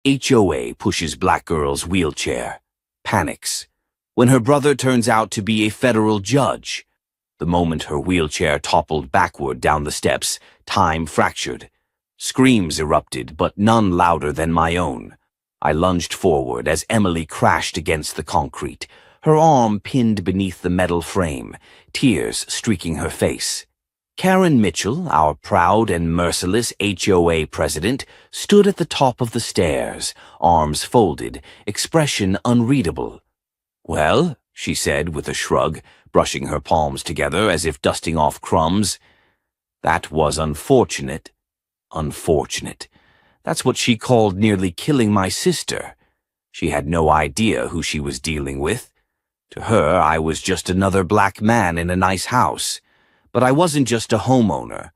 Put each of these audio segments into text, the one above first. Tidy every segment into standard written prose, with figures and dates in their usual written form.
HOA pushes black girl's wheelchair. Panics. When her brother turns out to be a federal judge. The moment her wheelchair toppled backward down the steps, time fractured. Screams erupted, but none louder than my own. I lunged forward as Emily crashed against the concrete, her arm pinned beneath the metal frame, tears streaking her face. Karen Mitchell, our proud and merciless HOA president, stood at the top of the stairs, arms folded, expression unreadable. "Well," she said with a shrug, brushing her palms together as if dusting off crumbs. "That was unfortunate. Unfortunate. That's what she called nearly killing my sister. She had no idea who she was dealing with. To her, I was just another black man in a nice house. But I wasn't just a homeowner.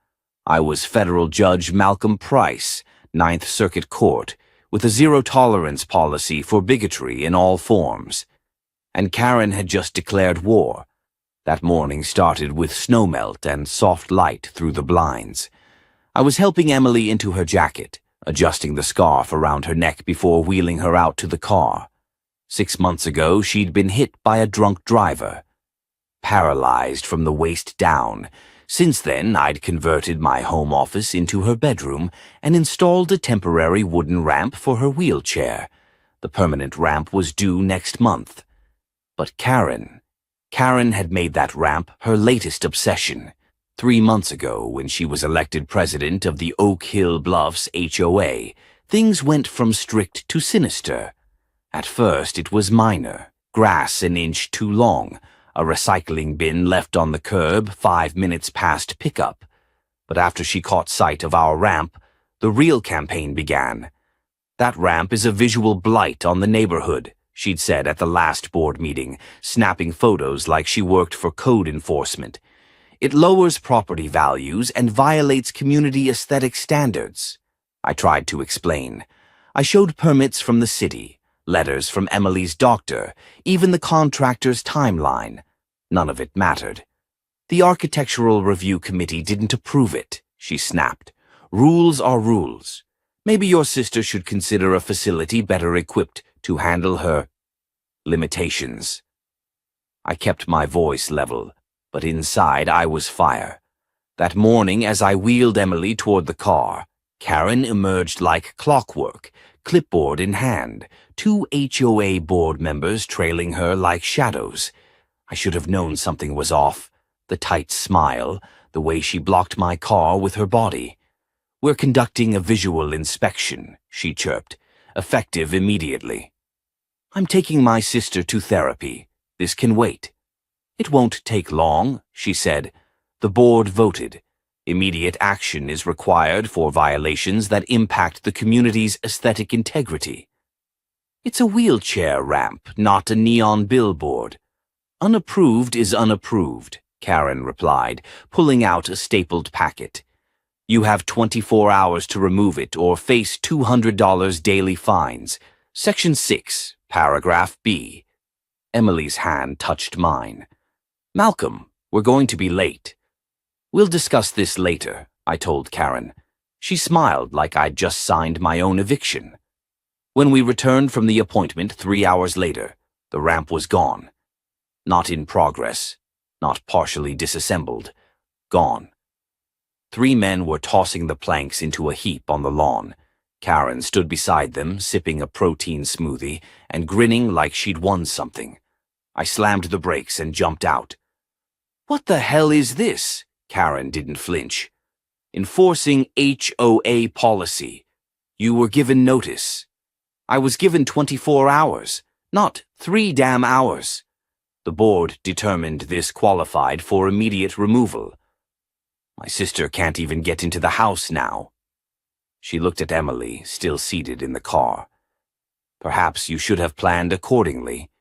I was Federal Judge Malcolm Price, Ninth Circuit Court, with a zero-tolerance policy for bigotry in all forms. And Karen had just declared war. That morning started with snowmelt and soft light through the blinds. I was helping Emily into her jacket, adjusting the scarf around her neck before wheeling her out to the car. 6 months ago, she'd been hit by a drunk driver. Paralyzed from the waist down. Since then, I'd converted my home office into her bedroom and installed a temporary wooden ramp for her wheelchair. The permanent ramp was due next month. But Karen had made that ramp her latest obsession. 3 months ago, when she was elected president of the Oak Hill Bluffs HOA, things went from strict to sinister. At first, it was minor, grass an inch too long, a recycling bin left on the curb 5 minutes past pickup. But after she caught sight of our ramp, the real campaign began. "That ramp is a visual blight on the neighborhood," she'd said at the last board meeting, snapping photos like she worked for code enforcement. "It lowers property values and violates community aesthetic standards." I tried to explain. I showed permits from the city, letters from Emily's doctor, even the contractor's timeline. None of it mattered. "The Architectural Review Committee didn't approve it," she snapped. "Rules are rules. Maybe your sister should consider a facility better equipped to handle her limitations." I kept my voice level, but inside I was fire. That morning, as I wheeled Emily toward the car, Karen emerged like clockwork, clipboard in hand, 2 HOA board members trailing her like shadows. I should have known something was off. The tight smile, the way she blocked my car with her body. "We're conducting a visual inspection," she chirped, effective immediately. "I'm taking my sister to therapy. This can wait." "It won't take long," she said. The board voted. Immediate action is required for violations that impact the community's aesthetic integrity. "It's a wheelchair ramp, not a neon billboard." "Unapproved is unapproved," Karen replied, pulling out a stapled packet. "You have 24 hours to remove it or face $200 daily fines. Section 6, paragraph B." Emily's hand touched mine. "Malcolm, we're going to be late." "We'll discuss this later," I told Karen. She smiled like I'd just signed my own eviction. When we returned from the appointment 3 hours later, the ramp was gone. Not in progress, not partially disassembled, gone. 3 men were tossing the planks into a heap on the lawn. Karen stood beside them, sipping a protein smoothie and grinning like she'd won something. I slammed the brakes and jumped out. "What the hell is this?" Karen didn't flinch. "Enforcing HOA policy. You were given notice." "I was given 24 hours, not 3 damn hours." The board determined this qualified for immediate removal. "My sister can't even get into the house now." She looked at Emily, still seated in the car. "Perhaps you should have planned accordingly."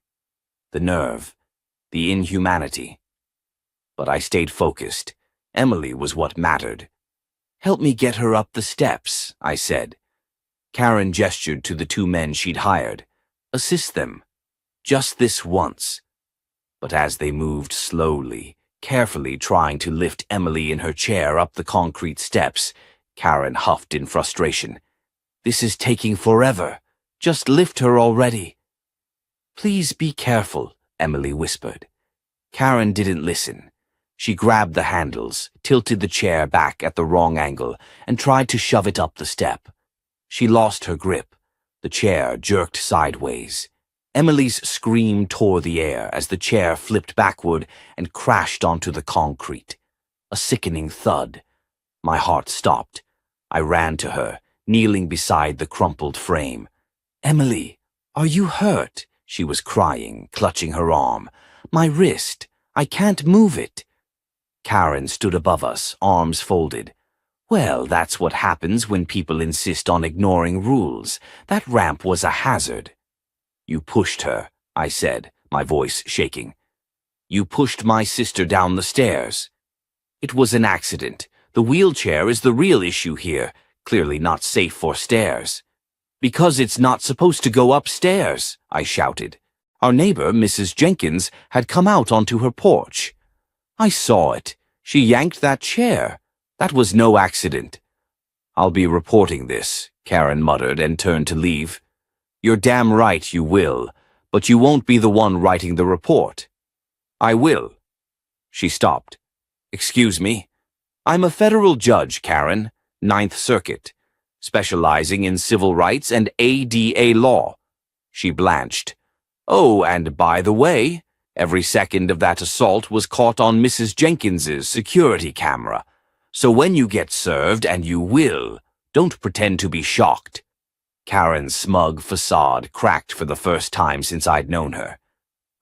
The nerve, the inhumanity. But I stayed focused. Emily was what mattered. "Help me get her up the steps," I said. Karen gestured to the 2 men she'd hired. "Assist them. Just this once." But as they moved slowly, carefully trying to lift Emily in her chair up the concrete steps, Karen huffed in frustration. "This is taking forever. Just lift her already." "Please be careful," Emily whispered. Karen didn't listen. She grabbed the handles, tilted the chair back at the wrong angle, and tried to shove it up the step. She lost her grip. The chair jerked sideways. Emily's scream tore the air as the chair flipped backward and crashed onto the concrete. A sickening thud. My heart stopped. I ran to her, kneeling beside the crumpled frame. "Emily, are you hurt?" She was crying, clutching her arm. "My wrist. I can't move it." Karen stood above us, arms folded. "Well, that's what happens when people insist on ignoring rules. That ramp was a hazard." "You pushed her," I said, my voice shaking. "You pushed my sister down the stairs." "It was an accident. The wheelchair is the real issue here, clearly not safe for stairs." "Because it's not supposed to go upstairs," I shouted. Our neighbor, Mrs. Jenkins, had come out onto her porch. "I saw it. She yanked that chair. That was no accident." "I'll be reporting this," Karen muttered and turned to leave. "You're damn right you will, but you won't be the one writing the report." "I will." She stopped. "Excuse me. I'm a federal judge, Karen, Ninth Circuit, specializing in civil rights and ADA law." She blanched. "Oh, and by the way, every second of that assault was caught on Mrs. Jenkins's security camera. So when you get served, and you will, don't pretend to be shocked." Karen's smug facade cracked for the first time since I'd known her.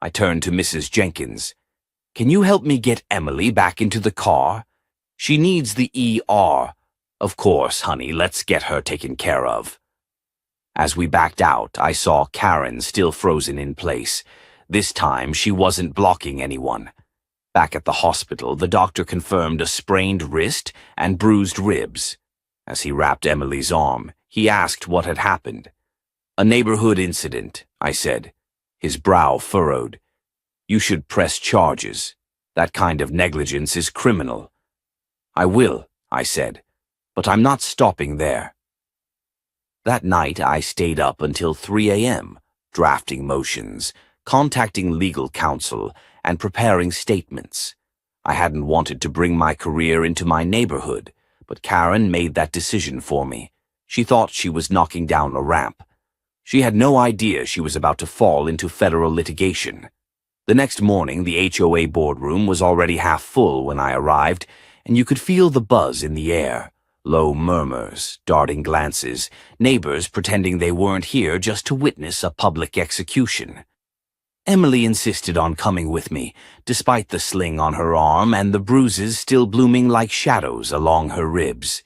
I turned to Mrs. Jenkins. "Can you help me get Emily back into the car? She needs the ER. Of course, honey, let's get her taken care of." As we backed out, I saw Karen still frozen in place. This time, she wasn't blocking anyone. Back at the hospital, the doctor confirmed a sprained wrist and bruised ribs. As he wrapped Emily's arm, he asked what had happened. "A neighborhood incident," I said. His brow furrowed. "You should press charges. That kind of negligence is criminal." "I will," I said, "but I'm not stopping there." That night, I stayed up until 3 a.m., drafting motions, contacting legal counsel, and preparing statements. I hadn't wanted to bring my career into my neighborhood, but Karen made that decision for me. She thought she was knocking down a ramp. She had no idea she was about to fall into federal litigation. The next morning, the HOA boardroom was already half full when I arrived, and you could feel the buzz in the air. Low murmurs, darting glances, neighbors pretending they weren't here just to witness a public execution. Emily insisted on coming with me, despite the sling on her arm and the bruises still blooming like shadows along her ribs.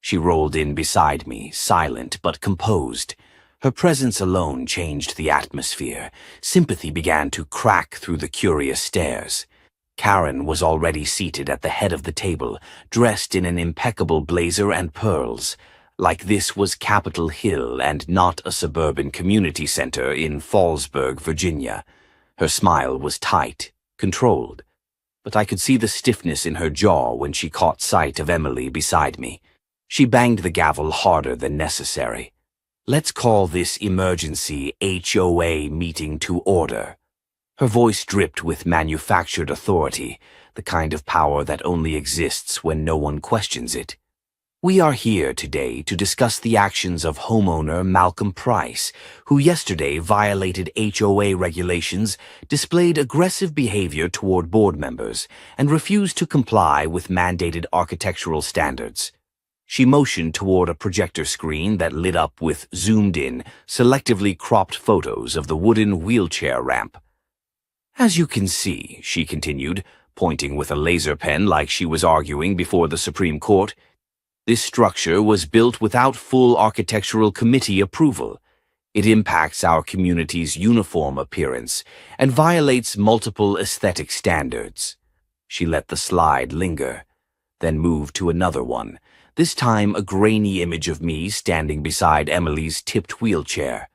She rolled in beside me, silent but composed. Her presence alone changed the atmosphere. Sympathy began to crack through the curious stares. Karen was already seated at the head of the table, dressed in an impeccable blazer and pearls, like this was Capitol Hill and not a suburban community center in Fallsburg, Virginia. Her smile was tight, controlled, but I could see the stiffness in her jaw when she caught sight of Emily beside me. She banged the gavel harder than necessary. "Let's call this emergency HOA meeting to order." Her voice dripped with manufactured authority, the kind of power that only exists when no one questions it. "We are here today to discuss the actions of homeowner Malcolm Price, who yesterday violated HOA regulations, displayed aggressive behavior toward board members, and refused to comply with mandated architectural standards." She motioned toward a projector screen that lit up with zoomed-in, selectively cropped photos of the wooden wheelchair ramp. "As you can see," she continued, pointing with a laser pen like she was arguing before the Supreme Court, "this structure was built without full architectural committee approval. It impacts our community's uniform appearance and violates multiple aesthetic standards." She let the slide linger, then moved to another one, this time a grainy image of me standing beside Emily's tipped wheelchair.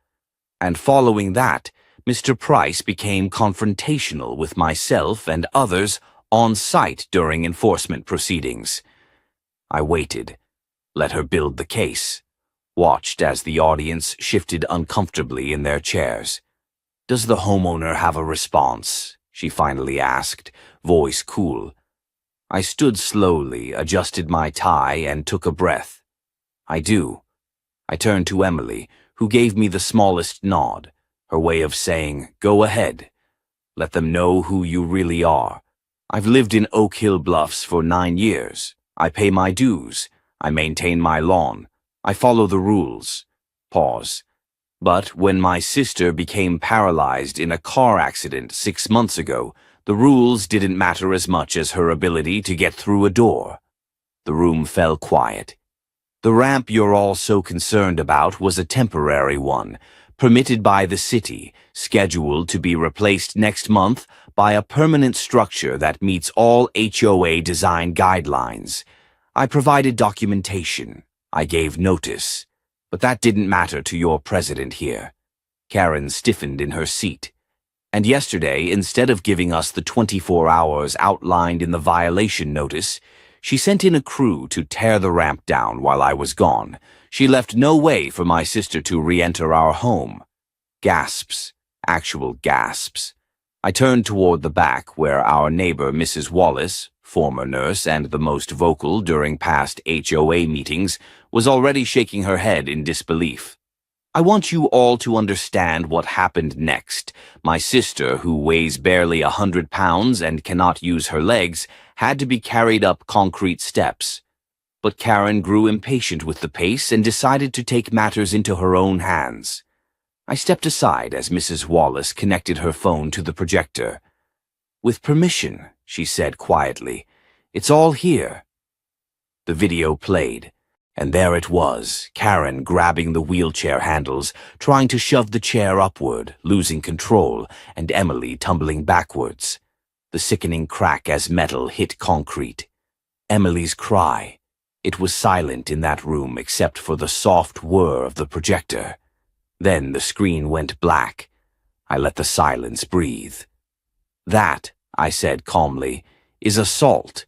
And following that, Mr. Price became confrontational with myself and others on site during enforcement proceedings. I waited, let her build the case. watched as the audience shifted uncomfortably in their chairs. "Does the homeowner have a response?" she finally asked, voice cool. I stood slowly, adjusted my tie, and took a breath. "I do." I turned to Emily, who gave me the smallest nod, her way of saying, "Go ahead. Let them know who you really are. I've lived in Oak Hill Bluffs for 9 years. I pay my dues. I maintain my lawn. I follow the rules." Pause. "But when my sister became paralyzed in a car accident 6 months ago, the rules didn't matter as much as her ability to get through a door." The room fell quiet. "The ramp you're all so concerned about was a temporary one, permitted by the city, scheduled to be replaced next month by a permanent structure that meets all HOA design guidelines. I provided documentation. I gave notice. But that didn't matter to your president here." Karen stiffened in her seat. "And yesterday, instead of giving us the 24 hours outlined in the violation notice, she sent in a crew to tear the ramp down while I was gone. She left no way for my sister to re-enter our home." Gasps. Actual gasps. I turned toward the back where our neighbor Mrs. Wallace, former nurse and the most vocal during past HOA meetings, was already shaking her head in disbelief. "I want you all to understand what happened next. My sister, who weighs barely 100 pounds and cannot use her legs, had to be carried up concrete steps. But Karen grew impatient with the pace and decided to take matters into her own hands." I stepped aside as Mrs. Wallace connected her phone to the projector. "With permission," she said quietly, "it's all here." The video played, and there it was, Karen grabbing the wheelchair handles, trying to shove the chair upward, losing control, and Emily tumbling backwards. The sickening crack as metal hit concrete. Emily's cry. It was silent in that room except for the soft whir of the projector. Then the screen went black. I let the silence breathe. "That," I said calmly, "is assault.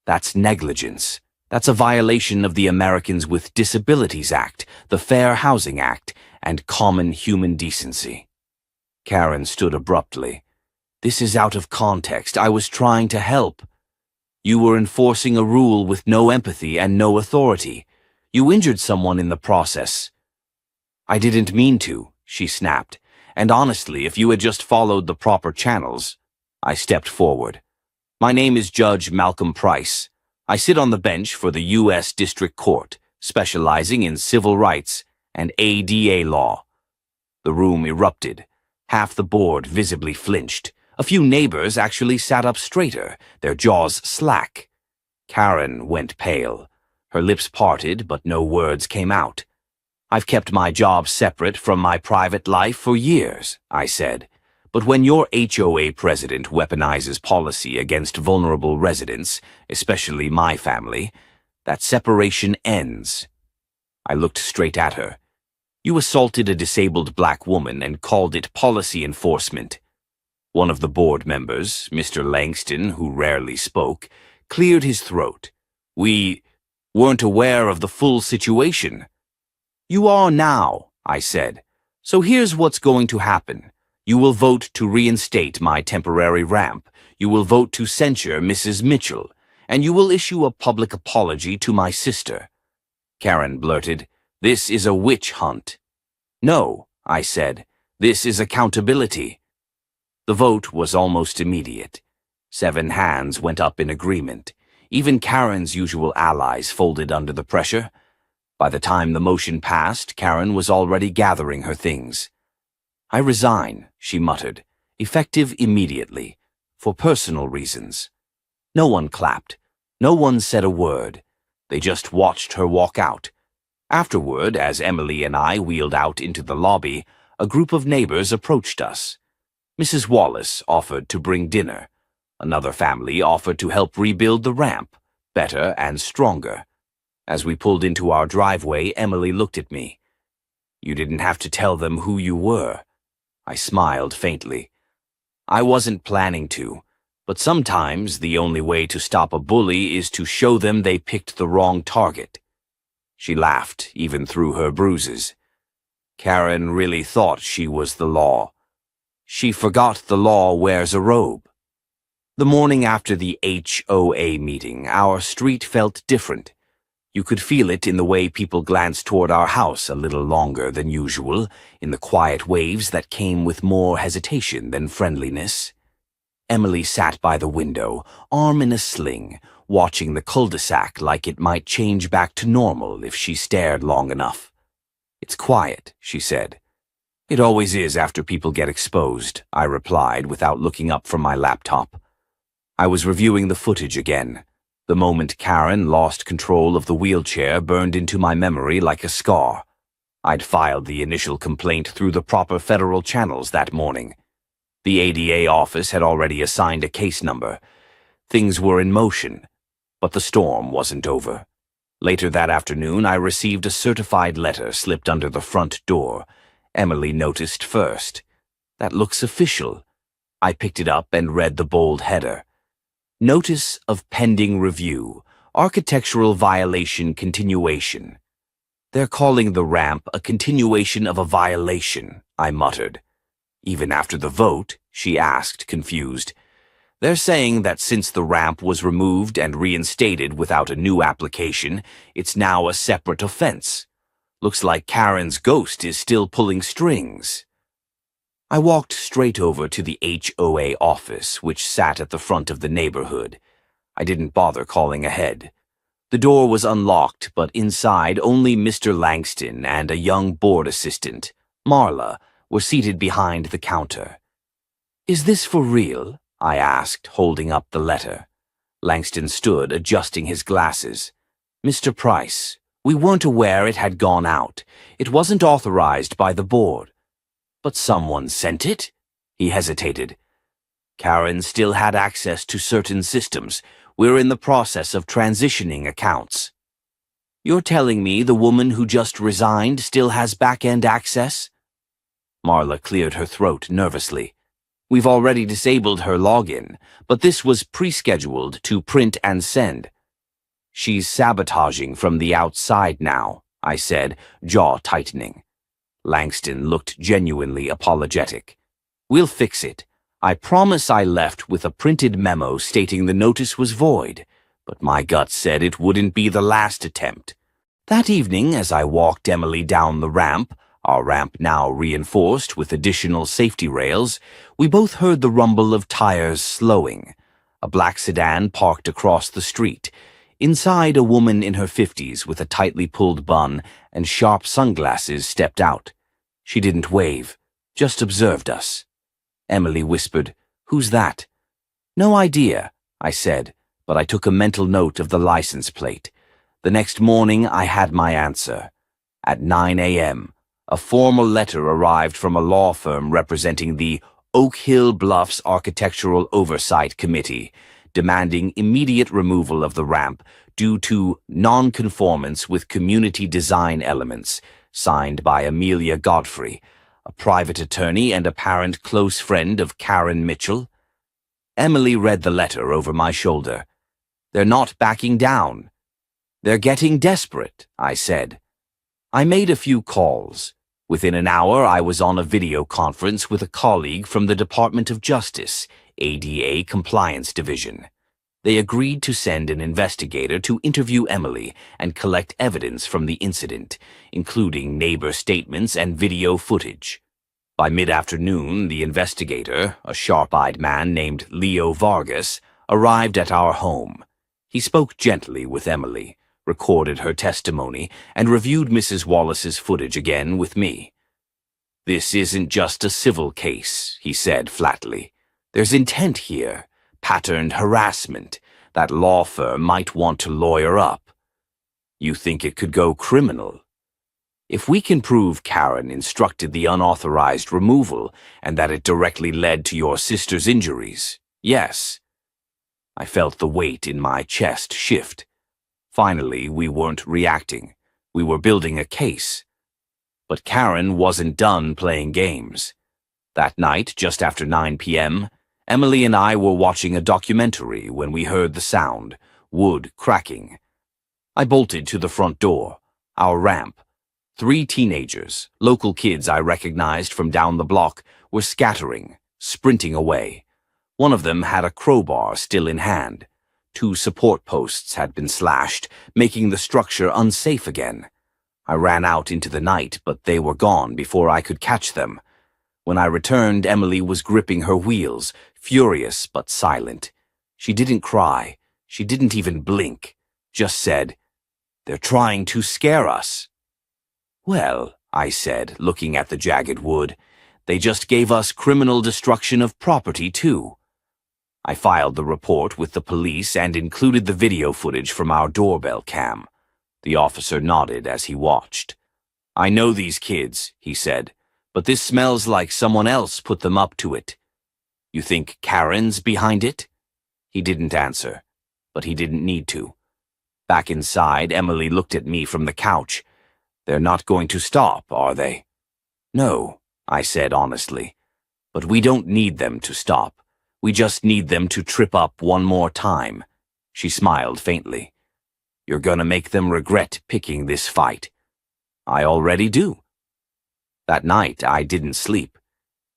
That's negligence. That's a violation of the Americans with Disabilities Act, the Fair Housing Act, and common human decency." Karen stood abruptly. "This is out of context. I was trying to help. You were enforcing a rule with no empathy and no authority. You injured someone in the process." "I didn't mean to," she snapped. "And honestly, if you had just followed the proper channels." I stepped forward. "My name is Judge Malcolm Price. I sit on the bench for the U.S. District Court, specializing in civil rights and ADA law." The room erupted. Half the board visibly flinched. A few neighbors actually sat up straighter, their jaws slack. Karen went pale. Her lips parted, but no words came out. "I've kept my job separate from my private life for years," I said. "But when your HOA president weaponizes policy against vulnerable residents, especially my family, that separation ends." I looked straight at her. "You assaulted a disabled black woman and called it policy enforcement." One of the board members, Mr. Langston, who rarely spoke, cleared his throat. "We weren't aware of the full situation." "You are now," I said. "So here's what's going to happen. You will vote to reinstate my temporary ramp. You will vote to censure Mrs. Mitchell. And you will issue a public apology to my sister." Karen blurted, "This is a witch hunt." "No," I said. "This is accountability." The vote was almost immediate. 7 hands went up in agreement. Even Karen's usual allies folded under the pressure. By the time the motion passed, Karen was already gathering her things. "I resign," she muttered, "effective immediately, for personal reasons." No one clapped. No one said a word. They just watched her walk out. Afterward, as Emily and I wheeled out into the lobby, a group of neighbors approached us. Mrs. Wallace offered to bring dinner. Another family offered to help rebuild the ramp, better and stronger. As we pulled into our driveway, Emily looked at me. "You didn't have to tell them who you were." I smiled faintly. "I wasn't planning to, but sometimes the only way to stop a bully is to show them they picked the wrong target." She laughed, even through her bruises. Karen really thought she was the law. She forgot the law wears a robe. The morning after the HOA meeting, our street felt different. You could feel it in the way people glanced toward our house a little longer than usual, in the quiet waves that came with more hesitation than friendliness. Emily sat by the window, arm in a sling, watching the cul-de-sac like it might change back to normal if she stared long enough. "It's quiet," she said. "It always is after people get exposed," I replied without looking up from my laptop. I was reviewing the footage again. The moment Karen lost control of the wheelchair burned into my memory like a scar. I'd filed the initial complaint through the proper federal channels that morning. The ADA office had already assigned a case number. Things were in motion, but the storm wasn't over. Later that afternoon, I received a certified letter slipped under the front door. Emily noticed first. "That looks official." I picked it up and read the bold header. "Notice of pending review. Architectural violation continuation." "They're calling the ramp a continuation of a violation," I muttered. "Even after the vote?" she asked, confused. "They're saying that since the ramp was removed and reinstated without a new application, it's now a separate offense. Looks like Karen's ghost is still pulling strings." I walked straight over to the HOA office, which sat at the front of the neighborhood. I didn't bother calling ahead. The door was unlocked, but inside only Mr. Langston and a young board assistant, Marla, were seated behind the counter. "Is this for real?" I asked, holding up the letter. Langston stood, adjusting his glasses. "Mr. Price, we weren't aware it had gone out. It wasn't authorized by the board." "But someone sent it?" He hesitated. "Karen still had access to certain systems. We're in the process of transitioning accounts." "You're telling me the woman who just resigned still has back-end access?" Marla cleared her throat nervously. "We've already disabled her login, but this was pre-scheduled to print and send." "She's sabotaging from the outside now," I said, jaw tightening. Langston looked genuinely apologetic. "We'll fix it. I promise I left with a printed memo stating the notice was void, but my gut said it wouldn't be the last attempt." That evening, as I walked Emily down the ramp, our ramp now reinforced with additional safety rails, we both heard the rumble of tires slowing. A black sedan parked across the street. Inside, a woman in her 50s with a tightly pulled bun and sharp sunglasses stepped out. She didn't wave, just observed us. Emily whispered, "Who's that?" "No idea," I said, but I took a mental note of the license plate. The next morning, I had my answer. At 9 a.m., a formal letter arrived from a law firm representing the Oak Hill Bluffs Architectural Oversight Committee, demanding immediate removal of the ramp due to non-conformance with community design elements, signed by Amelia Godfrey, a private attorney and apparent close friend of Karen Mitchell. Emily read the letter over my shoulder. "They're not backing down." "They're getting desperate," I said. I made a few calls. Within an hour, I was on a video conference with a colleague from the Department of Justice, ADA Compliance Division. They agreed to send an investigator to interview Emily and collect evidence from the incident, including neighbor statements and video footage. By mid-afternoon, the investigator, a sharp-eyed man named Leo Vargas, arrived at our home. He spoke gently with Emily, recorded her testimony, and reviewed Mrs. Wallace's footage again with me. "This isn't just a civil case," he said flatly. "There's intent here, patterned harassment, that law firm might want to lawyer up. You think it could go criminal? If we can prove Karen instructed the unauthorized removal and that it directly led to your sister's injuries, yes." I felt the weight in my chest shift. Finally, we weren't reacting. We were building a case. But Karen wasn't done playing games. That night, just after 9 p.m., Emily and I were watching a documentary when we heard the sound, wood cracking. I bolted to the front door. Our ramp. 3 teenagers, local kids I recognized from down the block, were scattering, sprinting away. One of them had a crowbar still in hand. 2 support posts had been slashed, making the structure unsafe again. I ran out into the night, but they were gone before I could catch them. When I returned, Emily was gripping her wheels, furious but silent. She didn't cry. She didn't even blink. Just said, "They're trying to scare us." "Well," I said, looking at the jagged wood, "they just gave us criminal destruction of property, too." I filed the report with the police and included the video footage from our doorbell cam. The officer nodded as he watched. "I know these kids," he said, "but this smells like someone else put them up to it." "You think Karen's behind it?" He didn't answer, but he didn't need to. Back inside, Emily looked at me from the couch. "They're not going to stop, are they?" "No," I said honestly, "but we don't need them to stop. We just need them to trip up one more time." She smiled faintly. "You're gonna make them regret picking this fight." "I already do." That night, I didn't sleep.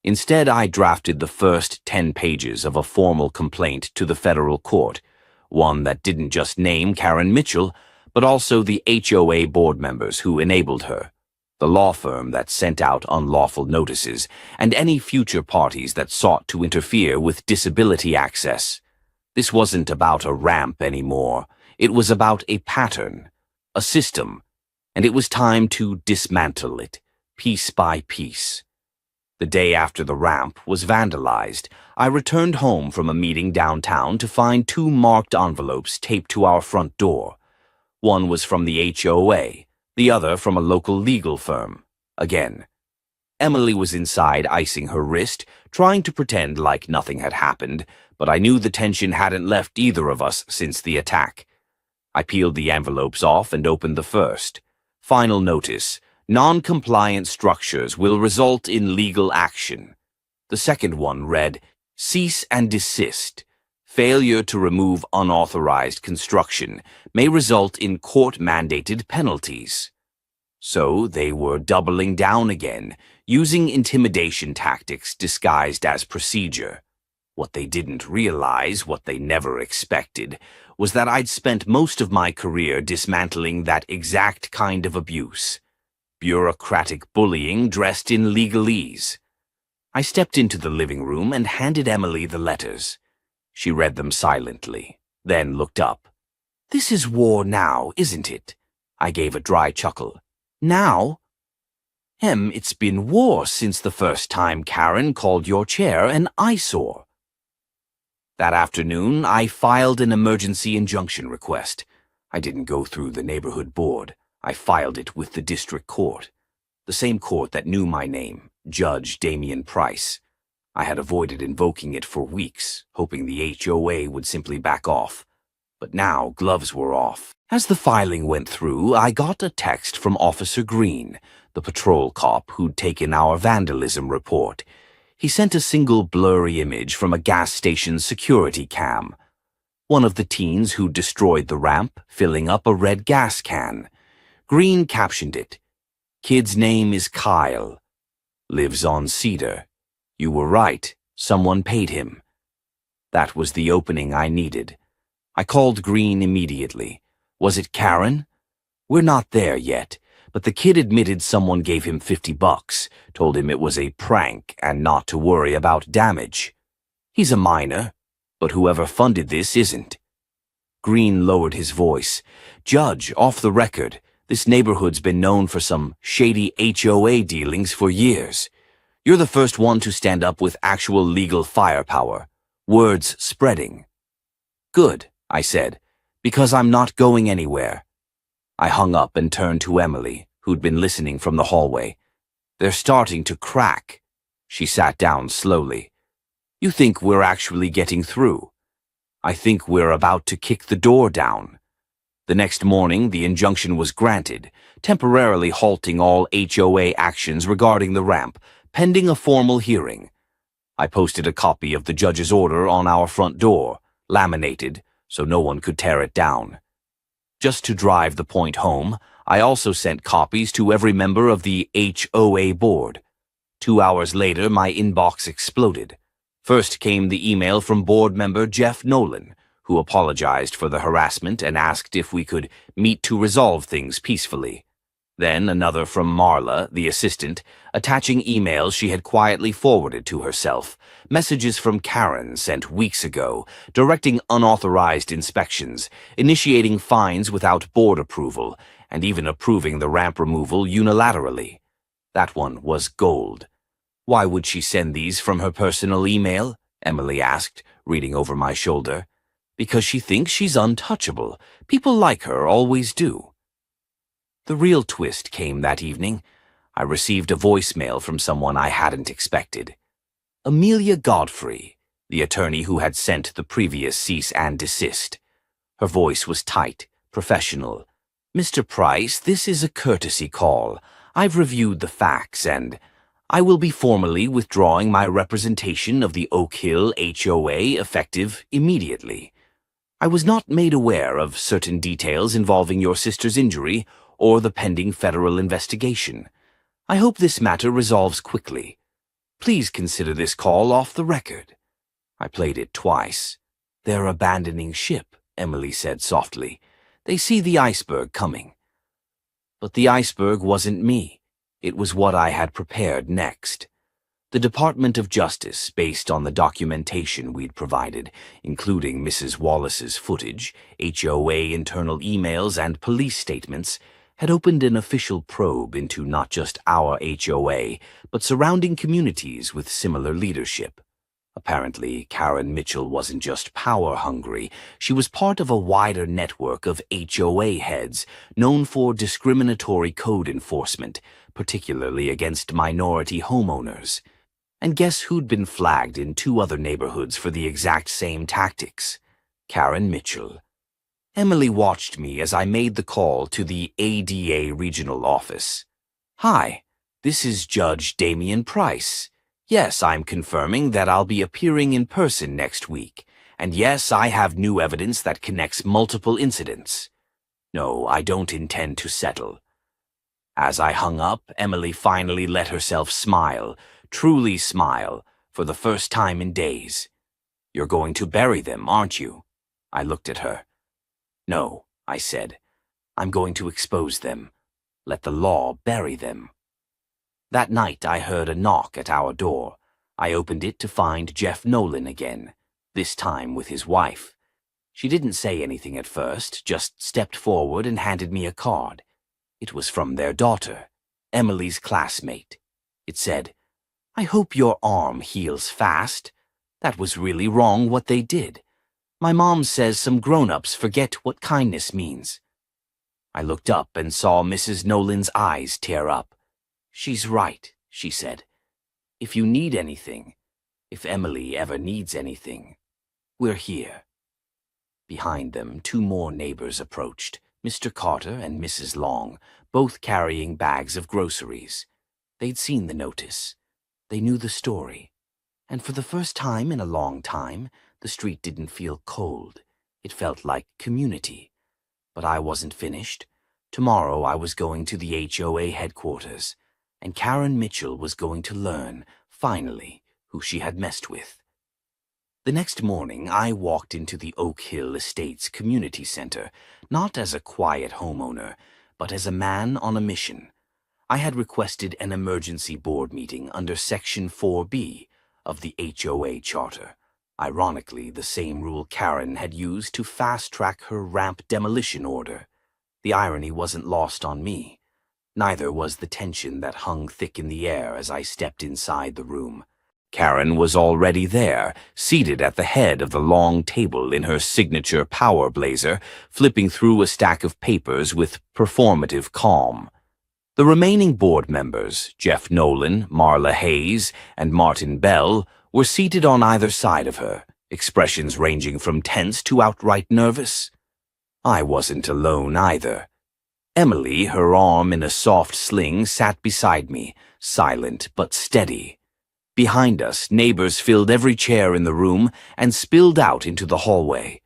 Instead, I drafted the first 10 pages of a formal complaint to the federal court, one that didn't just name Karen Mitchell, but also the HOA board members who enabled her, the law firm that sent out unlawful notices, and any future parties that sought to interfere with disability access. This wasn't about a ramp anymore. It was about a pattern, a system, and it was time to dismantle it, piece by piece. The day after the ramp was vandalized, I returned home from a meeting downtown to find 2 marked envelopes taped to our front door. One was from the HOA, the other from a local legal firm. Again. Emily was inside icing her wrist, trying to pretend like nothing had happened, but I knew the tension hadn't left either of us since the attack. I peeled the envelopes off and opened the first. Final notice. Non-compliant structures will result in legal action. The second one read, "Cease and desist. Failure to remove unauthorized construction may result in court-mandated penalties." So they were doubling down again, using intimidation tactics disguised as procedure. What they didn't realize, what they never expected, was that I'd spent most of my career dismantling that exact kind of abuse. Bureaucratic bullying dressed in legalese. I stepped into the living room and handed Emily the letters. She read them silently, then looked up. "This is war now, isn't it?" I gave a dry chuckle. "Now?" It's been war since the first time Karen called your chair an eyesore." That afternoon, I filed an emergency injunction request. I didn't go through the neighborhood board. I filed it with the district court. The same court that knew my name, Judge Damian Price. I had avoided invoking it for weeks, hoping the HOA would simply back off. But now gloves were off. As the filing went through, I got a text from Officer Green, the patrol cop who'd taken our vandalism report. He sent a single blurry image from a gas station security cam. One of the teens who destroyed the ramp filling up a red gas can. Green captioned it, "Kid's name is Kyle. Lives on Cedar. You were right, someone paid him." That was the opening I needed. I called Green immediately. Was it Karen? "We're not there yet, but the kid admitted someone gave him $50, told him it was a prank and not to worry about damage. He's a minor, but whoever funded this isn't." Green lowered his voice. "Judge, off the record, this neighborhood's been known for some shady HOA dealings for years. You're the first one to stand up with actual legal firepower. Word's spreading." "Good," I said, "because I'm not going anywhere." I hung up and turned to Emily, who'd been listening from the hallway. "They're starting to crack." She sat down slowly. "You think we're actually getting through?" "I think we're about to kick the door down." The next morning, the injunction was granted, temporarily halting all HOA actions regarding the ramp, pending a formal hearing. I posted a copy of the judge's order on our front door, laminated, so no one could tear it down. Just to drive the point home, I also sent copies to every member of the HOA board. 2 hours later, my inbox exploded. First came the email from board member Jeff Nolan, who apologized for the harassment and asked if we could meet to resolve things peacefully. Then another from Marla, the assistant, attaching emails she had quietly forwarded to herself, messages from Karen sent weeks ago, directing unauthorized inspections, initiating fines without board approval, and even approving the ramp removal unilaterally. That one was gold. Why would she send these from her personal email? Emily asked, reading over my shoulder. Because she thinks she's untouchable. People like her always do. The real twist came that evening. I received a voicemail from someone I hadn't expected. Amelia Godfrey, the attorney who had sent the previous cease and desist. Her voice was tight, professional. Mr. Price, this is a courtesy call. I've reviewed the facts and I will be formally withdrawing my representation of the Oak Hill HOA effective immediately. I was not made aware of certain details involving your sister's injury or the pending federal investigation. I hope this matter resolves quickly. Please consider this call off the record. I played it twice. They're abandoning ship, Emily said softly. They see the iceberg coming. But the iceberg wasn't me. It was what I had prepared next. The Department of Justice, based on the documentation we'd provided, including Mrs. Wallace's footage, HOA internal emails, and police statements, had opened an official probe into not just our HOA, but surrounding communities with similar leadership. Apparently, Karen Mitchell wasn't just power-hungry. She was part of a wider network of HOA heads known for discriminatory code enforcement, particularly against minority homeowners. And guess who'd been flagged in 2 other neighborhoods for the exact same tactics? Karen Mitchell. Emily watched me as I made the call to the ADA regional office. Hi, this is Judge Damian Price. Yes, I'm confirming that I'll be appearing in person next week. And yes, I have new evidence that connects multiple incidents. No, I don't intend to settle. As I hung up, Emily finally let herself smile, truly smile, for the first time in days. You're going to bury them, aren't you? I looked at her. No, I said. I'm going to expose them. Let the law bury them. That night I heard a knock at our door. I opened it to find Jeff Nolan again, this time with his wife. She didn't say anything at first, just stepped forward and handed me a card. It was from their daughter, Emily's classmate. It said, I hope your arm heals fast. That was really wrong what they did. My mom says some grown-ups forget what kindness means. I looked up and saw Mrs. Nolan's eyes tear up. She's right, she said. If you need anything, if Emily ever needs anything, we're here. Behind them, 2 more neighbors approached, Mr. Carter and Mrs. Long, both carrying bags of groceries. They'd seen the notice. They knew the story. And for the first time in a long time, the street didn't feel cold. It felt like community. But I wasn't finished. Tomorrow I was going to the HOA headquarters, and Karen Mitchell was going to learn, finally, who she had messed with. The next morning, I walked into the Oak Hill Estates Community Center, not as a quiet homeowner, but as a man on a mission. I had requested an emergency board meeting under Section 4B of the HOA Charter. Ironically, the same rule Karen had used to fast-track her ramp demolition order. The irony wasn't lost on me. Neither was the tension that hung thick in the air as I stepped inside the room. Karen was already there, seated at the head of the long table in her signature power blazer, flipping through a stack of papers with performative calm. The remaining board members, Jeff Nolan, Marla Hayes, and Martin Bell, were seated on either side of her, expressions ranging from tense to outright nervous. I wasn't alone either. Emily, her arm in a soft sling, sat beside me, silent but steady. Behind us, neighbors filled every chair in the room and spilled out into the hallway.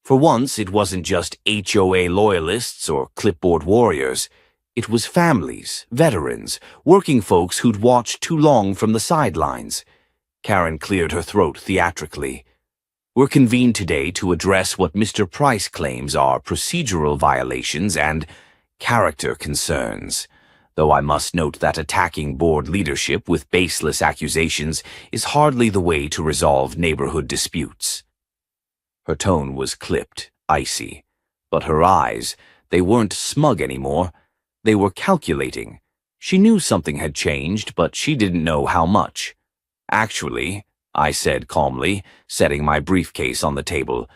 For once, it wasn't just HOA loyalists or clipboard warriors. It was families, veterans, working folks who'd watched too long from the sidelines. Karen cleared her throat theatrically. We're convened today to address what Mr. Price claims are procedural violations and character concerns, though I must note that attacking board leadership with baseless accusations is hardly the way to resolve neighborhood disputes. Her tone was clipped, icy, but her eyes, they weren't smug anymore. They were calculating. She knew something had changed, but she didn't know how much. Actually, I said calmly, setting my briefcase on the table,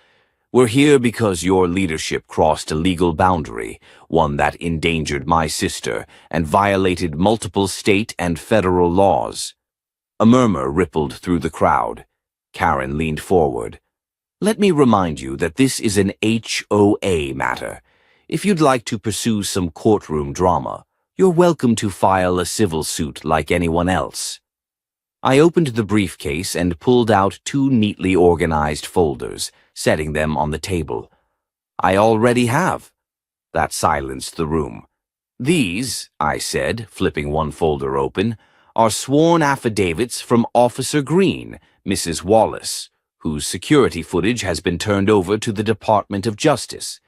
we're here because your leadership crossed a legal boundary, one that endangered my sister and violated multiple state and federal laws. A murmur rippled through the crowd. Karen leaned forward. Let me remind you that this is an HOA matter. If you'd like to pursue some courtroom drama, you're welcome to file a civil suit like anyone else. I opened the briefcase and pulled out 2 neatly organized folders, setting them on the table. I already have. That silenced the room. These, I said, flipping one folder open, are sworn affidavits from Officer Green, Mrs. Wallace, whose security footage has been turned over to the Department of Justice,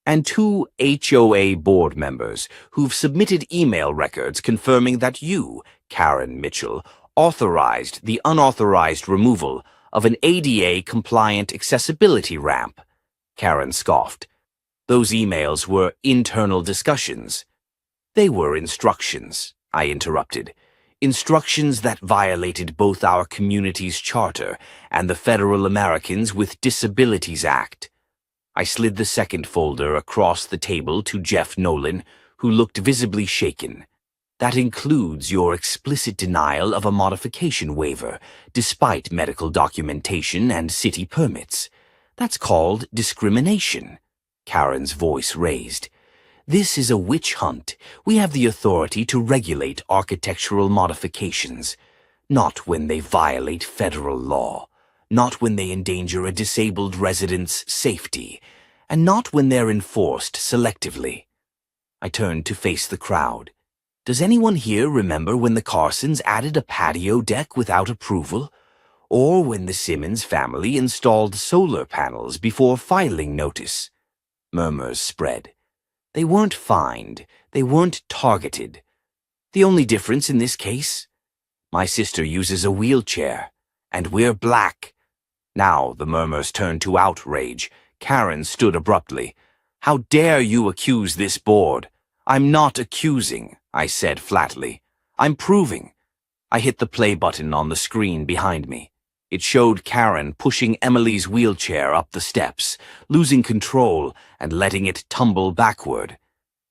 and 2 HOA board members who've submitted email records confirming that you, Karen Mitchell, authorized the unauthorized removal of an ADA-compliant accessibility ramp. Karen scoffed. Those emails were internal discussions. They were instructions, I interrupted. Instructions that violated both our community's charter and the Federal Americans with Disabilities Act. I slid the second folder across the table to Jeff Nolan, who looked visibly shaken. That includes your explicit denial of a modification waiver, despite medical documentation and city permits. That's called discrimination. Karen's voice raised. This is a witch hunt. We have the authority to regulate architectural modifications, not when they violate federal law, not when they endanger a disabled resident's safety, and not when they're enforced selectively. I turned to face the crowd. Does anyone here remember when the Carsons added a patio deck without approval? Or when the Simmons family installed solar panels before filing notice? Murmurs spread. They weren't fined. They weren't targeted. The only difference in this case? My sister uses a wheelchair, and we're black. Now the murmurs turned to outrage. Karen stood abruptly. How dare you accuse this board? I'm not accusing, I said flatly. I'm proving. I hit the play button on the screen behind me. It showed Karen pushing Emily's wheelchair up the steps, losing control and letting it tumble backward.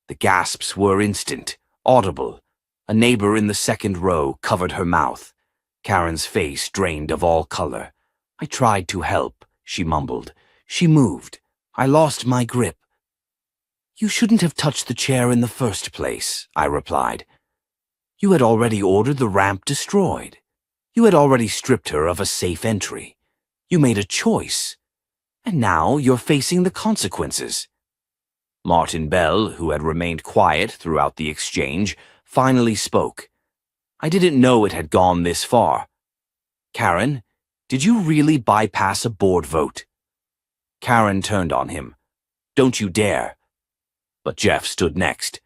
The gasps were instant, audible. A neighbor in the second row covered her mouth. Karen's face drained of all color. I tried to help, she mumbled. She moved. I lost my grip. You shouldn't have touched the chair in the first place, I replied. You had already ordered the ramp destroyed. You had already stripped her of a safe entry. You made a choice. And now you're facing the consequences. Martin Bell, who had remained quiet throughout the exchange, finally spoke. I didn't know it had gone this far. Karen, did you really bypass a board vote? Karen turned on him. Don't you dare. But Jeff stood next.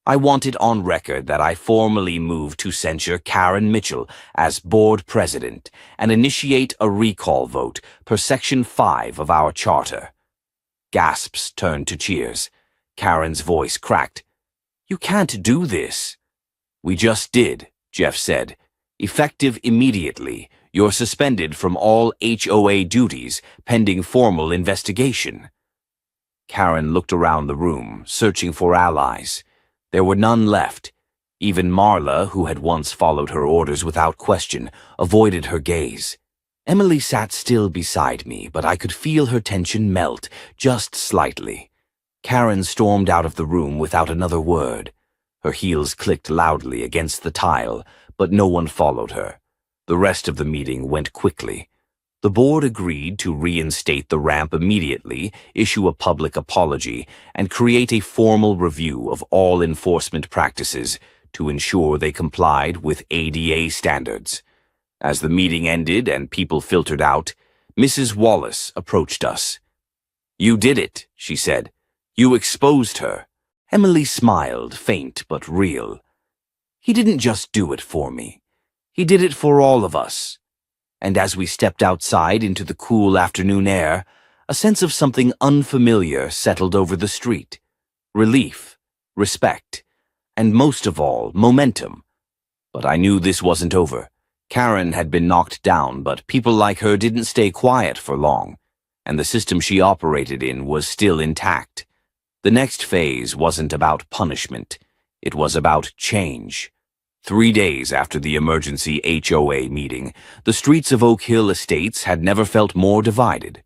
I wanted on record that I formally moved to censure Karen Mitchell as board president and initiate a recall vote per Section 5 of our charter. Gasps turned to cheers. Karen's voice cracked. You can't do this. We just did, Jeff said. Effective immediately, you're suspended from all HOA duties pending formal investigation. Karen looked around the room, searching for allies. There were none left. Even Marla, who had once followed her orders without question, avoided her gaze. Emily sat still beside me, but I could feel her tension melt, just slightly. Karen stormed out of the room without another word. Her heels clicked loudly against the tile, but no one followed her. The rest of the meeting went quickly. The board agreed to reinstate the ramp immediately, issue a public apology, and create a formal review of all enforcement practices to ensure they complied with ADA standards. As the meeting ended and people filtered out, Mrs. Wallace approached us. "You did it," she said. "You exposed her." Emily smiled, faint but real. "He didn't just do it for me. He did it for all of us." And as we stepped outside into the cool afternoon air, a sense of something unfamiliar settled over the street. Relief, respect, and most of all, momentum. But I knew this wasn't over. Karen had been knocked down, but people like her didn't stay quiet for long, and the system she operated in was still intact. The next phase wasn't about punishment. It was about change. 3 days after the emergency HOA meeting, the streets of Oak Hill Estates had never felt more divided.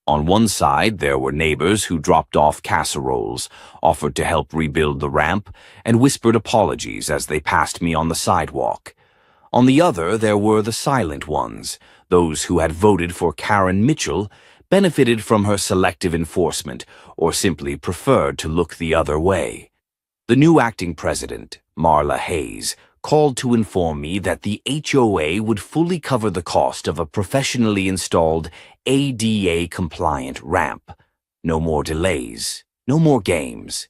On one side, there were neighbors who dropped off casseroles, offered to help rebuild the ramp, and whispered apologies as they passed me on the sidewalk. On the other, there were the silent ones, those who had voted for Karen Mitchell, benefited from her selective enforcement, or simply preferred to look the other way. The new acting president, Marla Hayes, called to inform me that the HOA would fully cover the cost of a professionally installed ADA-compliant ramp. No more delays, no more games.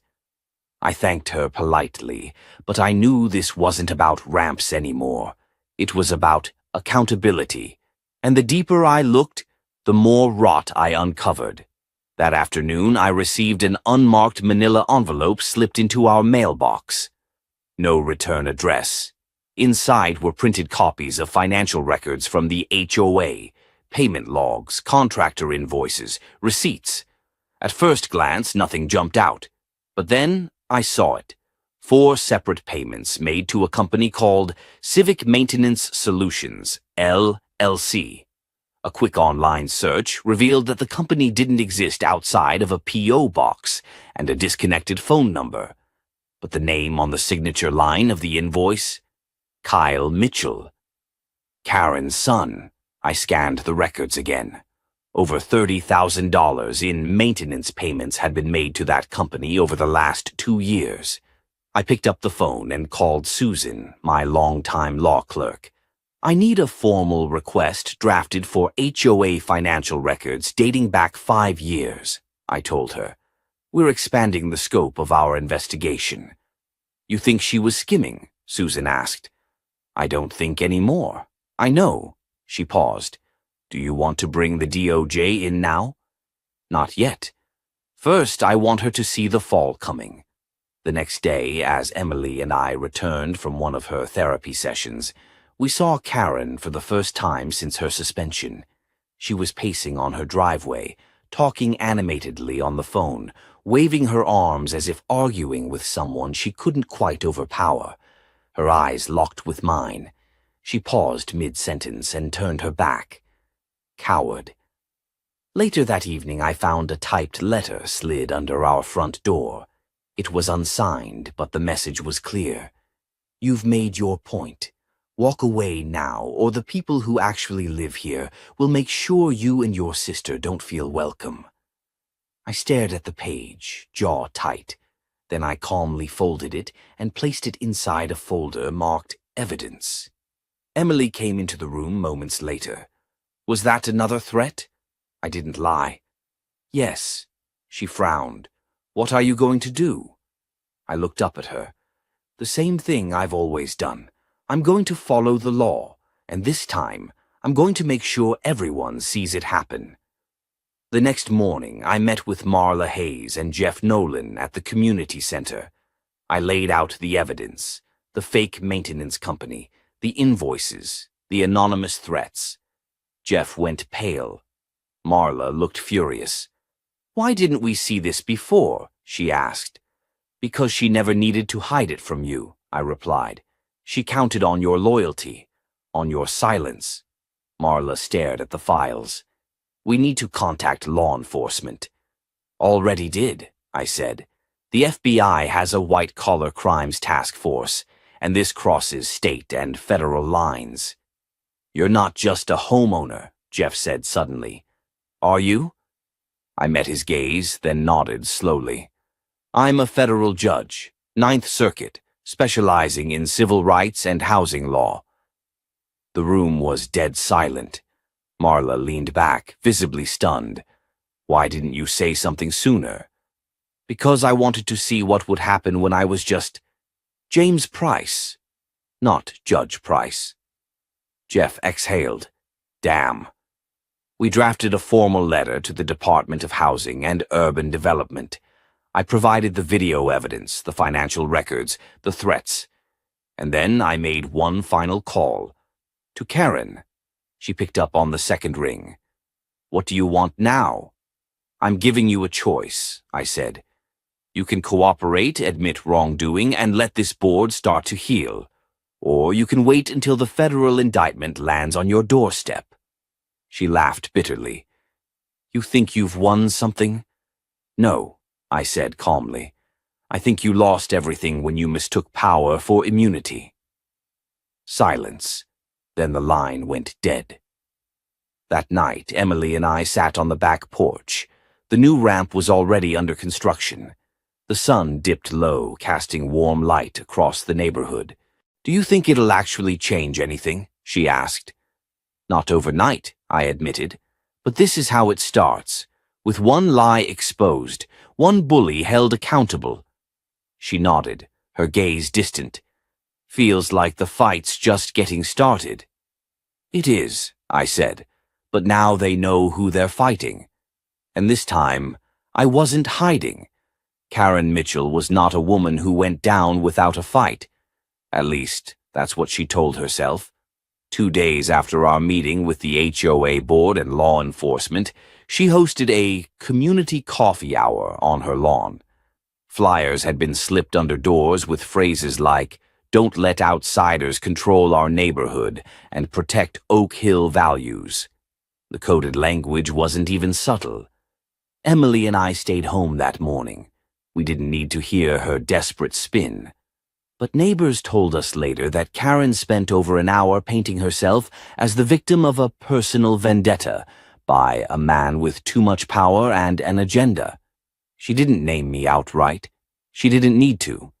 I thanked her politely, but I knew this wasn't about ramps anymore. It was about accountability, and the deeper I looked, the more rot I uncovered. That afternoon, I received an unmarked manila envelope slipped into our mailbox. No return address. Inside were printed copies of financial records from the HOA, payment logs, contractor invoices, receipts. At first glance, nothing jumped out. But then I saw it. 4 separate payments made to a company called Civic Maintenance Solutions, LLC. A quick online search revealed that the company didn't exist outside of a P.O. box and a disconnected phone number. But the name on the signature line of the invoice? Kyle Mitchell. Karen's son. I scanned the records again. Over $30,000 in maintenance payments had been made to that company over the last 2 years. I picked up the phone and called Susan, my longtime law clerk. "I need a formal request drafted for HOA financial records dating back 5 years, I told her. "We're expanding the scope of our investigation." "You think she was skimming?" Susan asked. "I don't think any more. I know." She paused. "Do you want to bring the DOJ in now?" "Not yet. First, I want her to see the fall coming." The next day, as Emily and I returned from one of her therapy sessions, we saw Karen for the first time since her suspension. She was pacing on her driveway, talking animatedly on the phone, waving her arms as if arguing with someone she couldn't quite overpower. Her eyes locked with mine. She paused mid-sentence and turned her back. Coward. Later that evening, I found a typed letter slid under our front door. It was unsigned, but the message was clear. "You've made your point. Walk away now, or the people who actually live here will make sure you and your sister don't feel welcome." I stared at the page, jaw tight. Then I calmly folded it and placed it inside a folder marked Evidence. Emily came into the room moments later. "Was that another threat?" I didn't lie. "Yes." She frowned. "What are you going to do?" I looked up at her. "The same thing I've always done. I'm going to follow the law, and this time, I'm going to make sure everyone sees it happen." The next morning, I met with Marla Hayes and Jeff Nolan at the community center. I laid out the evidence, the fake maintenance company, the invoices, the anonymous threats. Jeff went pale. Marla looked furious. "Why didn't we see this before?" she asked. "Because she never needed to hide it from you," I replied. "She counted on your loyalty, on your silence." Marla stared at the files. "We need to contact law enforcement." "Already did," I said. "The FBI has a white-collar crimes task force, and this crosses state and federal lines." "You're not just a homeowner," Jeff said suddenly. Are you? I met his gaze, then nodded slowly. I'm a federal judge, Ninth Circuit, specializing in civil rights and housing law. The room was dead silent. Marla leaned back, visibly stunned. Why didn't you say something sooner? Because I wanted to see what would happen when I was just James Price, not Judge Price. Jeff exhaled. Damn. We drafted a formal letter to the Department of Housing and Urban Development. I provided the video evidence, the financial records, the threats. And then I made one final call. To Karen. She picked up on the second ring. What do you want now? I'm giving you a choice, I said. You can cooperate, admit wrongdoing, and let this board start to heal. Or you can wait until the federal indictment lands on your doorstep. She laughed bitterly. You think you've won something? No, I said calmly. I think you lost everything when you mistook power for immunity. Silence. Then the line went dead. That night, Emily and I sat on the back porch. The new ramp was already under construction. The sun dipped low, casting warm light across the neighborhood. Do you think it'll actually change anything? She asked. Not overnight, I admitted. But this is how it starts. With one lie exposed, one bully held accountable. She nodded, her gaze distant. Feels like the fight's just getting started. It is, I said, but now they know who they're fighting. And this time, I wasn't hiding. Karen Mitchell was not a woman who went down without a fight. At least, that's what she told herself. 2 days after our meeting with the HOA board and law enforcement, she hosted a community coffee hour on her lawn. Flyers had been slipped under doors with phrases like, "Don't let outsiders control our neighborhood," and "Protect Oak Hill values." The coded language wasn't even subtle. Emily and I stayed home that morning. We didn't need to hear her desperate spin. But neighbors told us later that Karen spent over an hour painting herself as the victim of a personal vendetta by a man with too much power and an agenda. She didn't name me outright. She didn't need to.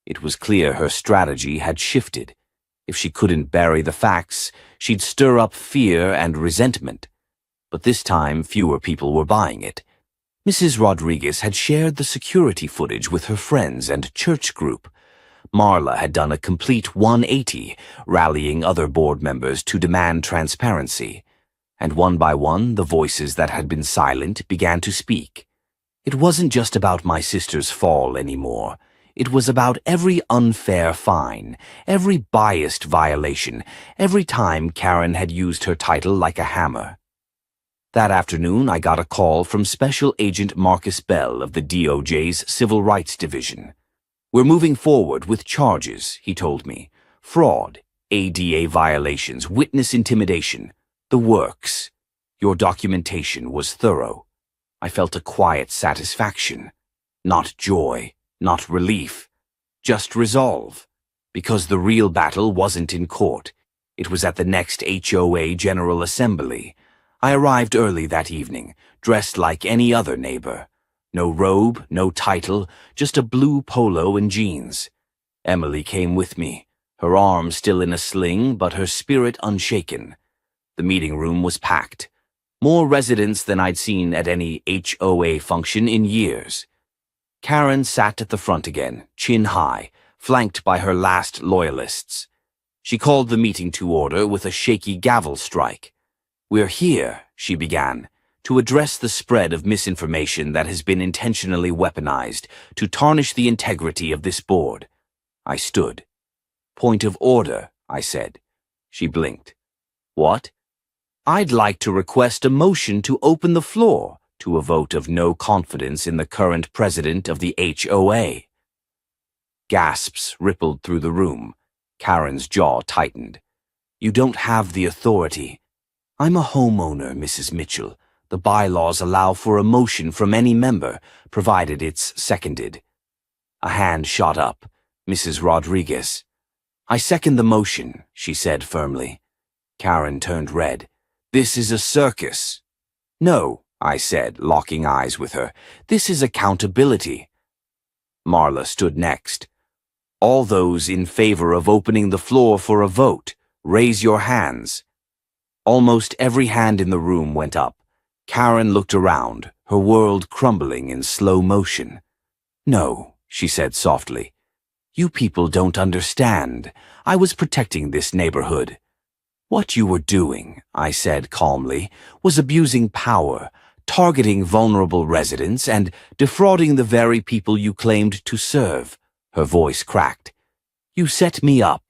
It was clear her strategy had shifted. If she couldn't bury the facts, she'd stir up fear and resentment. But this time, fewer people were buying it. Mrs. Rodriguez had shared the security footage with her friends and church group. Marla had done a complete 180, rallying other board members to demand transparency. And one by one, the voices that had been silent began to speak. It wasn't just about my sister's fall anymore. It was about every unfair fine, every biased violation, every time Karen had used her title like a hammer. That afternoon, I got a call from Special Agent Marcus Bell of the DOJ's Civil Rights Division. We're moving forward with charges, he told me. Fraud, ADA violations, witness intimidation, the works. Your documentation was thorough. I felt a quiet satisfaction. Not joy, not relief, just resolve. Because the real battle wasn't in court. It was at the next HOA General Assembly. I arrived early that evening, dressed like any other neighbor. No robe, no title, just a blue polo and jeans. Emily came with me, her arm still in a sling, but her spirit unshaken. The meeting room was packed. More residents than I'd seen at any HOA function in years. Karen sat at the front again, chin high, flanked by her last loyalists. She called the meeting to order with a shaky gavel strike. We're here, she began, to address the spread of misinformation that has been intentionally weaponized to tarnish the integrity of this board. I stood. Point of order, I said. She blinked. What? I'd like to request a motion to open the floor to a vote of no confidence in the current president of the HOA. Gasps rippled through the room. Karen's jaw tightened. You don't have the authority. I'm a homeowner, Mrs. Mitchell. The bylaws allow for a motion from any member, provided it's seconded. A hand shot up. Mrs. Rodriguez. I second the motion, she said firmly. Karen turned red. This is a circus. No, I said, locking eyes with her. This is accountability. Marla stood next. All those in favor of opening the floor for a vote, raise your hands. Almost every hand in the room went up. Karen looked around, her world crumbling in slow motion. No, she said softly. You people don't understand. I was protecting this neighborhood. What you were doing, I said calmly, was abusing power, targeting vulnerable residents, and defrauding the very people you claimed to serve. Her voice cracked. You set me up.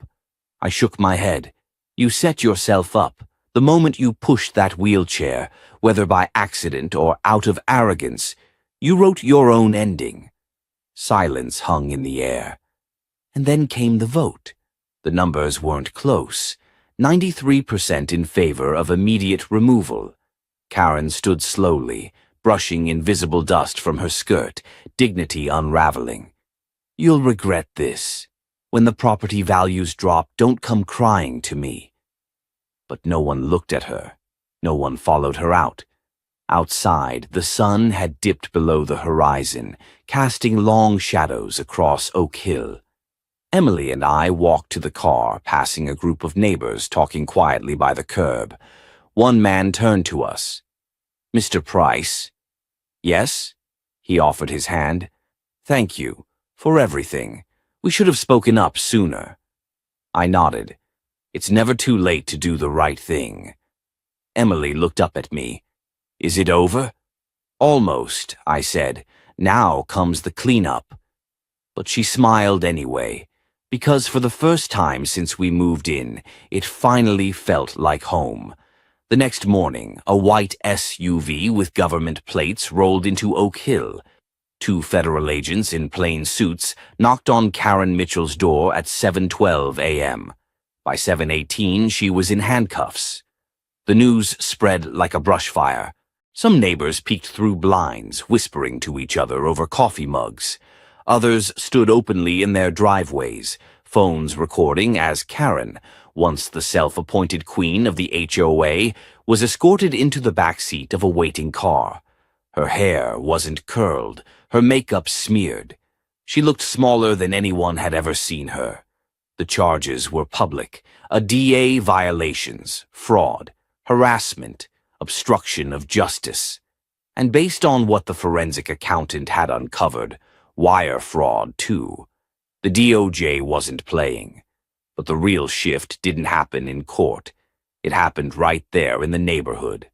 I shook my head. You set yourself up. The moment you pushed that wheelchair, whether by accident or out of arrogance, you wrote your own ending. Silence hung in the air. And then came the vote. The numbers weren't close. 93% in favor of immediate removal. Karen stood slowly, brushing invisible dust from her skirt, dignity unraveling. You'll regret this. When the property values drop, don't come crying to me. But no one looked at her. No one followed her out. Outside, the sun had dipped below the horizon, casting long shadows across Oak Hill. Emily and I walked to the car, passing a group of neighbors talking quietly by the curb. One man turned to us. Mr. Price? Yes? He offered his hand. Thank you. For everything. We should have spoken up sooner. I nodded. It's never too late to do the right thing. Emily looked up at me. Is it over? Almost, I said. Now comes the cleanup. But she smiled anyway, because for the first time since we moved in, it finally felt like home. The next morning, a white SUV with government plates rolled into Oak Hill. 2 federal agents in plain suits knocked on Karen Mitchell's door at 7:12 a.m. By 7:18, she was in handcuffs. The news spread like a brush fire. Some neighbors peeked through blinds, whispering to each other over coffee mugs. Others stood openly in their driveways, phones recording as Karen, once the self-appointed queen of the HOA, was escorted into the back seat of a waiting car. Her hair wasn't curled, her makeup smeared. She looked smaller than anyone had ever seen her. The charges were public: DA violations, fraud, harassment, obstruction of justice. And based on what the forensic accountant had uncovered, wire fraud too. The DOJ wasn't playing. But the real shift didn't happen in court. It happened right there in the neighborhood.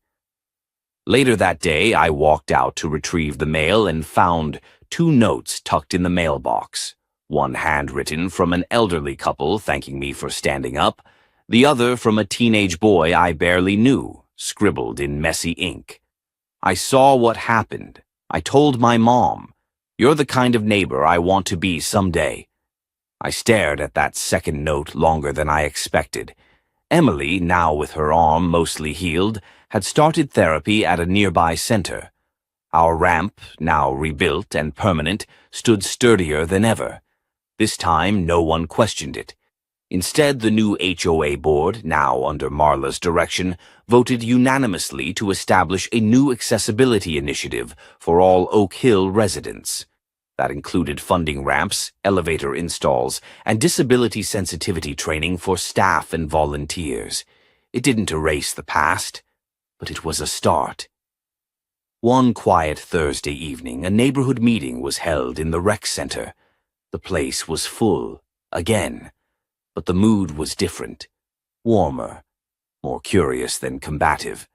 Later that day, I walked out to retrieve the mail and found 2 notes tucked in the mailbox. One handwritten from an elderly couple thanking me for standing up, the other from a teenage boy I barely knew, scribbled in messy ink. I saw what happened. I told my mom, "You're the kind of neighbor I want to be someday." I stared at that second note longer than I expected. Emily, now with her arm mostly healed, had started therapy at a nearby center. Our ramp, now rebuilt and permanent, stood sturdier than ever. This time, no one questioned it. Instead, the new HOA board, now under Marla's direction, voted unanimously to establish a new accessibility initiative for all Oak Hill residents. That included funding ramps, elevator installs, and disability sensitivity training for staff and volunteers. It didn't erase the past, but it was a start. One quiet Thursday evening, a neighborhood meeting was held in the rec center. The place was full, again, but the mood was different, warmer, more curious than combative.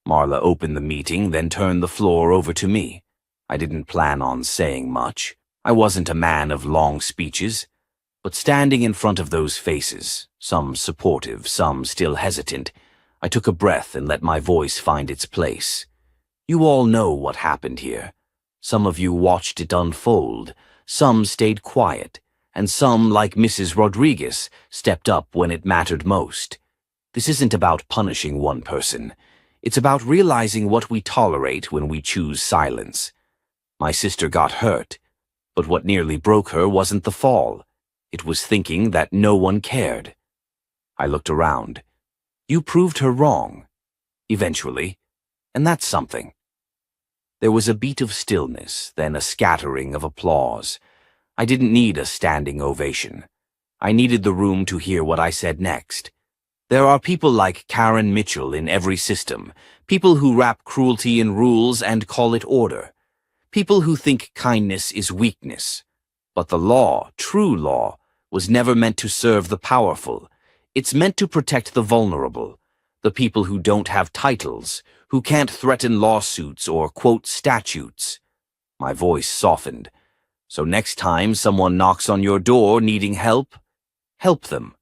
Marla opened the meeting, then turned the floor over to me. I didn't plan on saying much. I wasn't a man of long speeches. But standing in front of those faces, some supportive, some still hesitant, I took a breath and let my voice find its place. You all know what happened here. Some of you watched it unfold. Some stayed quiet. And some, like Mrs. Rodriguez, stepped up when it mattered most. This isn't about punishing one person. It's about realizing what we tolerate when we choose silence. My sister got hurt, but what nearly broke her wasn't the fall. It was thinking that no one cared. I looked around. You proved her wrong. eventually, and that's something. There was a beat of stillness, then a scattering of applause. I didn't need a standing ovation. I needed the room to hear what I said next. There are people like Karen Mitchell in every system, people who wrap cruelty in rules and call it order, people who think kindness is weakness. But the law, true law, was never meant to serve the powerful. It's meant to protect the vulnerable, the people who don't have titles, who can't threaten lawsuits or quote statutes. My voice softened. So next time someone knocks on your door needing help, help them.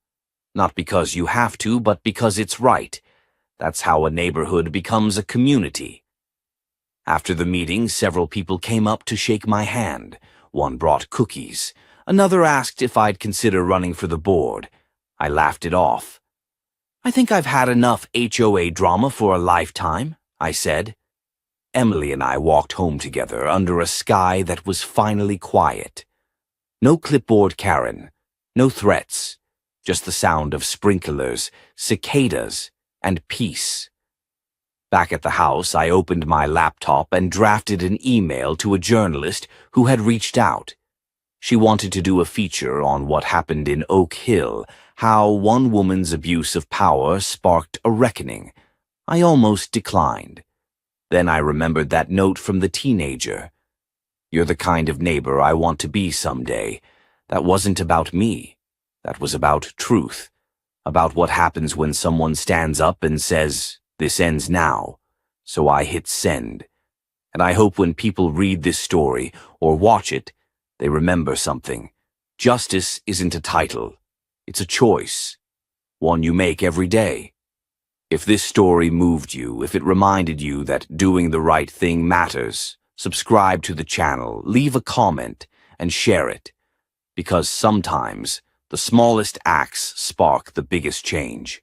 Not because you have to, but because it's right. That's how a neighborhood becomes a community. After the meeting, several people came up to shake my hand. One brought cookies. Another asked if I'd consider running for the board. I laughed it off. I think I've had enough HOA drama for a lifetime, I said. Emily and I walked home together under a sky that was finally quiet. No clipboard Karen, no threats, just the sound of sprinklers, cicadas, and peace. Back at the house, I opened my laptop and drafted an email to a journalist who had reached out. She wanted to do a feature on what happened in Oak Hill, how one woman's abuse of power sparked a reckoning. I almost declined. Then I remembered that note from the teenager. You're the kind of neighbor I want to be someday. That wasn't about me. That was about truth. About what happens when someone stands up and says, "This ends now." So I hit send. And I hope when people read this story or watch it, they remember something. Justice isn't a title. It's a choice. One you make every day. If this story moved you, if it reminded you that doing the right thing matters, subscribe to the channel, leave a comment, and share it. Because sometimes the smallest acts spark the biggest change.